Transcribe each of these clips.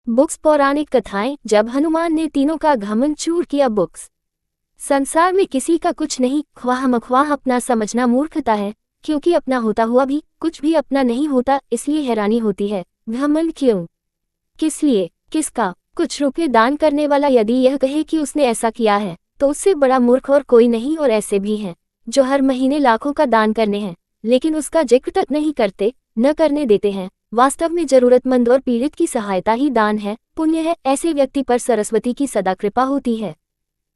Books पौराणिक कथाएं। जब हनुमान ने तीनों का घमंड चूर किया। बुक्स। संसार में किसी का कुछ नहीं, ख्वाह मख्वाह अपना समझना मूर्खता है, क्योंकि अपना होता हुआ भी कुछ भी अपना नहीं होता, इसलिए हैरानी होती है। घमंड क्यों, किस लिए, किसका? कुछ रुपये दान करने वाला यदि यह कहे कि उसने ऐसा किया है तो उससे बड़ा मूर्ख और कोई नहीं। और ऐसे भी हैं जो हर महीने लाखों का दान करने हैं लेकिन उसका जिक्र तक नहीं करते, न करने देते हैं। वास्तव में जरूरतमंद और पीड़ित की सहायता ही दान है, पुण्य है। ऐसे व्यक्ति पर सरस्वती की सदा कृपा होती है।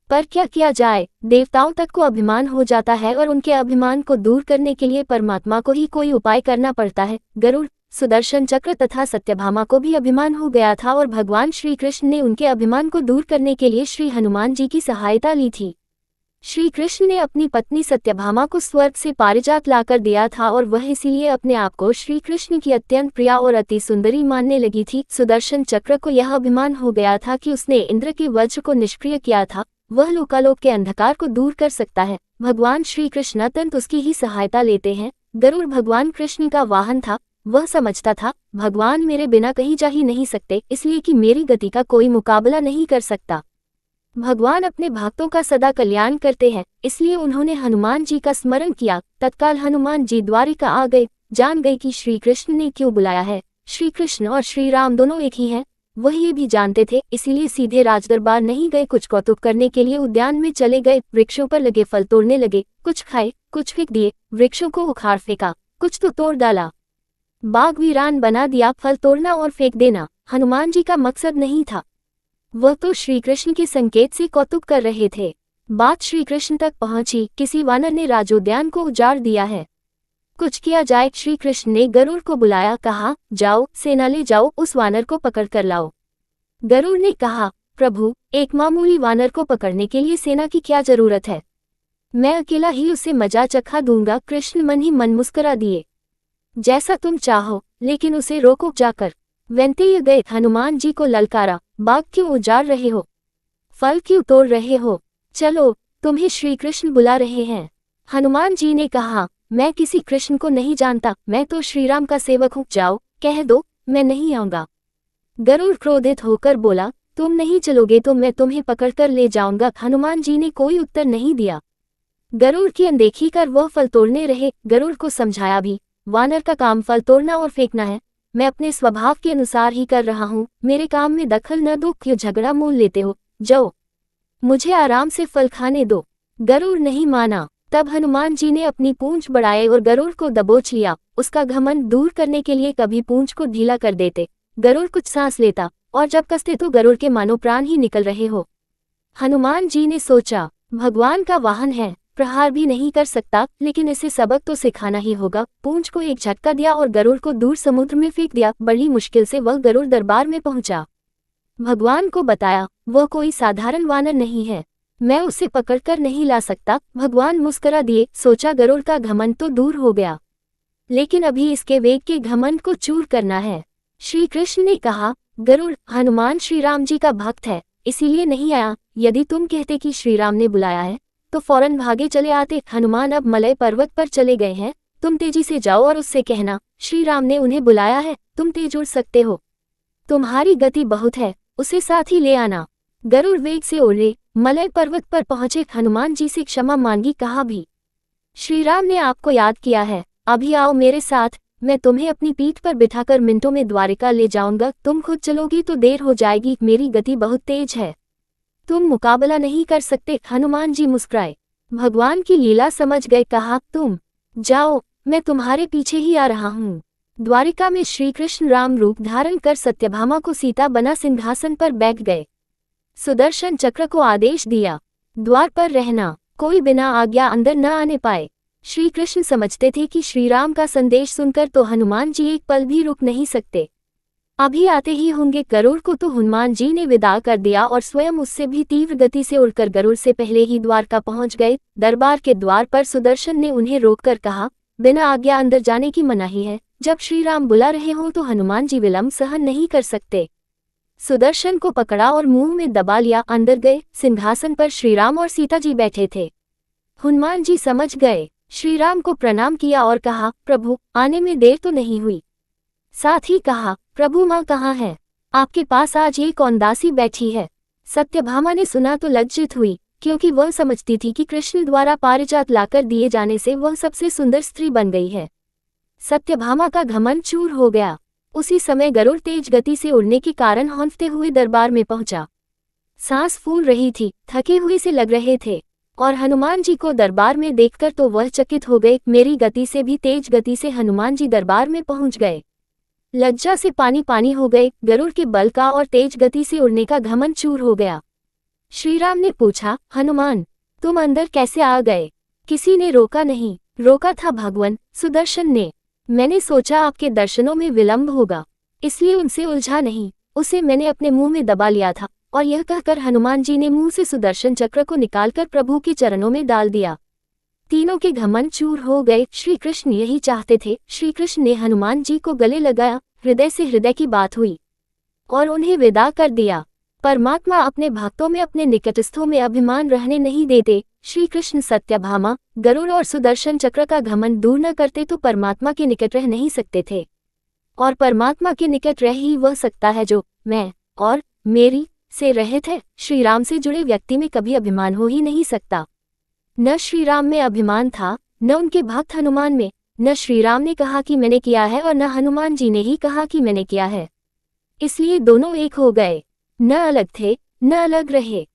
पर क्या किया जाए, देवताओं तक को अभिमान हो जाता है और उनके अभिमान को दूर करने के लिए परमात्मा को ही कोई उपाय करना पड़ता है। गरुड़, सुदर्शन चक्र तथा सत्यभामा को भी अभिमान हो गया था और भगवान श्री कृष्ण ने उनके अभिमान को दूर करने के लिए श्री हनुमान जी की सहायता ली थी। श्री कृष्ण ने अपनी पत्नी सत्यभामा को स्वर्ग से पारिजात लाकर दिया था और वह इसीलिए अपने आप को श्री कृष्ण की अत्यंत प्रिया और अति सुंदरी मानने लगी थी। सुदर्शन चक्र को यह अभिमान हो गया था कि उसने इंद्र के वज्र को निष्क्रिय किया था, वह लोकालोक के अंधकार को दूर कर सकता है। भगवान श्री कृष्ण अत्यंत उसकी ही सहायता लेते हैं। गरुड़ भगवान कृष्ण का वाहन था। वह समझता था भगवान मेरे बिना कहीं जा ही नहीं सकते, इसलिए कि मेरी गति का कोई मुकाबला नहीं कर सकता। भगवान अपने भक्तों का सदा कल्याण करते हैं, इसलिए उन्होंने हनुमान जी का स्मरण किया। तत्काल हनुमान जी द्वारिका आ गए। जान गए कि श्री कृष्ण ने क्यों बुलाया है। श्री कृष्ण और श्री राम दोनों एक ही हैं, वह ये भी जानते थे, इसीलिए सीधे राजदरबार नहीं गए। कुछ कौतुक करने के लिए उद्यान में चले गए। वृक्षों पर लगे फल तोड़ने लगे, कुछ खाए, कुछ फेंक दिए। वृक्षों को उखाड़ फेंका, कुछ तो तोड़ डाला। बाग वीरान बना दिया। फल तोड़ना और फेंक देना हनुमान जी का मकसद नहीं था, वह तो श्री कृष्ण के संकेत से कौतुक कर रहे थे। बात श्री कृष्ण तक पहुंची। किसी वानर ने राजोद्यान को उजाड़ दिया है, कुछ किया जाए। श्री कृष्ण ने गरुड़ को बुलाया, कहा जाओ सेना ले जाओ, उस वानर को पकड़ कर लाओ। गरुड़ ने कहा प्रभु, एक मामूली वानर को पकड़ने के लिए सेना की क्या जरूरत है, मैं अकेला ही उसे मजा चखा दूंगा। कृष्ण मन ही मन मुस्कुरा दिए, जैसा तुम चाहो, लेकिन उसे रोको जाकर। वैंतेय गए, हनुमान जी को ललकारा, बाग क्यों उजाड़ रहे हो, फल क्यों तोड़ रहे हो, चलो तुम्हें श्री कृष्ण बुला रहे हैं। हनुमान जी ने कहा मैं किसी कृष्ण को नहीं जानता, मैं तो श्री राम का सेवक हूँ, जाओ कह दो मैं नहीं आऊंगा। गरुड़ क्रोधित होकर बोला तुम नहीं चलोगे तो मैं तुम्हें पकड़कर ले जाऊंगा। हनुमान जी ने कोई उत्तर नहीं दिया। गरुड़ की अनदेखी कर वह फल तोड़ने रहे। गरुड़ को समझाया भी, वानर का काम फल तोड़ना और फेंकना है, मैं अपने स्वभाव के अनुसार ही कर रहा हूँ, मेरे काम में दखल न दो। क्यों झगड़ा मोल लेते हो, जाओ मुझे आराम से फल खाने दो। गरुड़ नहीं माना। तब हनुमान जी ने अपनी पूंछ बढ़ाए और गरुड़ को दबोच लिया। उसका घमंड दूर करने के लिए कभी पूंछ को ढीला कर देते, गरुड़ कुछ सांस लेता, और जब कसते तो गरुड़ के मानो प्राण ही निकल रहे हो। हनुमान जी ने सोचा भगवान का वाहन है, प्रहार भी नहीं कर सकता, लेकिन इसे सबक तो सिखाना ही होगा। पूंछ को एक झटका दिया और गरुड़ को दूर समुद्र में फेंक दिया। बड़ी मुश्किल से वह गरुड़ दरबार में पहुंचा। भगवान को बताया वह कोई साधारण वानर नहीं है, मैं उसे पकड़कर नहीं ला सकता। भगवान मुस्कुरा दिए, सोचा गरुड़ का घमंड तो दूर हो गया, लेकिन अभी इसके वेग के घमंड को चूर करना है। श्री कृष्ण ने कहा गरुड़, हनुमान श्री राम जी का भक्त है, इसीलिए नहीं आया। यदि तुम कहते कि श्री राम ने बुलाया है तो फौरन भागे चले आते। हनुमान अब मलय पर्वत पर चले गए हैं, तुम तेजी से जाओ और उससे कहना श्री राम ने उन्हें बुलाया है, तुम तेज उड़ सकते हो, तुम्हारी गति बहुत है, उसे साथ ही ले आना। गरुड़ वेग से उड़े, मलय पर्वत पर पहुंचे। हनुमान जी से क्षमा मांगी, कहा भी श्री राम ने आपको याद किया है, अभी आओ मेरे साथ, मैं तुम्हें अपनी पीठ पर बिठाकर मिनटों में द्वारिका ले जाऊंगा। तुम खुद चलोगी तो देर हो जाएगी, मेरी गति बहुत तेज है, तुम मुकाबला नहीं कर सकते। हनुमान जी मुस्कुराए, भगवान की लीला समझ गए। कहा तुम जाओ, मैं तुम्हारे पीछे ही आ रहा हूँ। द्वारिका में श्री कृष्ण राम रूप धारण कर सत्यभामा को सीता बना सिंहासन पर बैठ गए। सुदर्शन चक्र को आदेश दिया द्वार पर रहना, कोई बिना आज्ञा अंदर न आने पाए। श्री कृष्ण समझते थे कि श्री राम का संदेश सुनकर तो हनुमान जी एक पल भी रुक नहीं सकते, अभी आते ही होंगे। गरुड़ को तो हनुमान जी ने विदा कर दिया और स्वयं उससे भी तीव्र गति से उड़कर गरुड़ से पहले ही द्वारका पहुंच गए। दरबार के द्वार पर सुदर्शन ने उन्हें रोककर कहा बिना आज्ञा अंदर जाने की मनाही है, जब श्री राम बुला रहे हों तो हनुमान जी विलंब सहन नहीं कर सकते। सुदर्शन को पकड़ा और मुंह में दबा लिया। अंदर गए, सिंहासन पर श्रीराम और सीता जी बैठे थे। हनुमान जी समझ गए, श्रीराम को प्रणाम किया और कहा प्रभु, आने में देर तो नहीं हुई। साथ ही कहा प्रभु माँ कहाँ है। आपके पास आज ये कौन दासी बैठी है? सत्यभामा ने सुना तो लज्जित हुई, क्योंकि वह समझती थी कि कृष्ण द्वारा पारिजात लाकर दिए जाने से वह सबसे सुंदर स्त्री बन गई है। सत्यभामा का घमंड चूर हो गया। उसी समय गरुड़ तेज गति से उड़ने के कारण हौंफते हुए दरबार में पहुंचा। सांस फूल रही थी, थके हुए से लग रहे थे, और हनुमान जी को दरबार में देखकर तो वह चकित हो गए। मेरी गति से भी तेज गति से हनुमान जी दरबार में पहुंच गए। लज्जा से पानी पानी हो गए। गरुड़ के बल का और तेज गति से उड़ने का घमंड चूर हो गया। श्रीराम ने पूछा, हनुमान, तुम अंदर कैसे आ गए? किसी ने रोका नहीं। रोका था भगवान सुदर्शन ने। मैंने सोचा आपके दर्शनों में विलंब होगा, इसलिए उनसे उलझा नहीं, उसे मैंने अपने मुंह में दबा लिया था। और यह कहकर हनुमान जी ने मुंह से सुदर्शन चक्र को निकालकर प्रभु के चरणों में डाल दिया। तीनों के घमंड चूर हो गए। श्री कृष्ण यही चाहते थे। श्री कृष्ण ने हनुमान जी को गले लगाया, हृदय से हृदय की बात हुई और उन्हें विदा कर दिया। परमात्मा अपने भक्तों में, अपने निकटस्थों में अभिमान रहने नहीं देते। श्री कृष्ण सत्यभामा, गरुड़ और सुदर्शन चक्र का घमंड दूर न करते तो परमात्मा के निकट रह नहीं सकते थे। और परमात्मा के निकट रह ही वह सकता है जो मैं और मेरी से रहित है। श्री राम से जुड़े व्यक्ति में कभी अभिमान हो ही नहीं सकता। न श्री राम में अभिमान था, न उनके भक्त हनुमान में। न श्री राम ने कहा कि मैंने किया है और न हनुमान जी ने ही कहा कि मैंने किया है। इसलिए दोनों एक हो गए, न अलग थे न अलग रहे।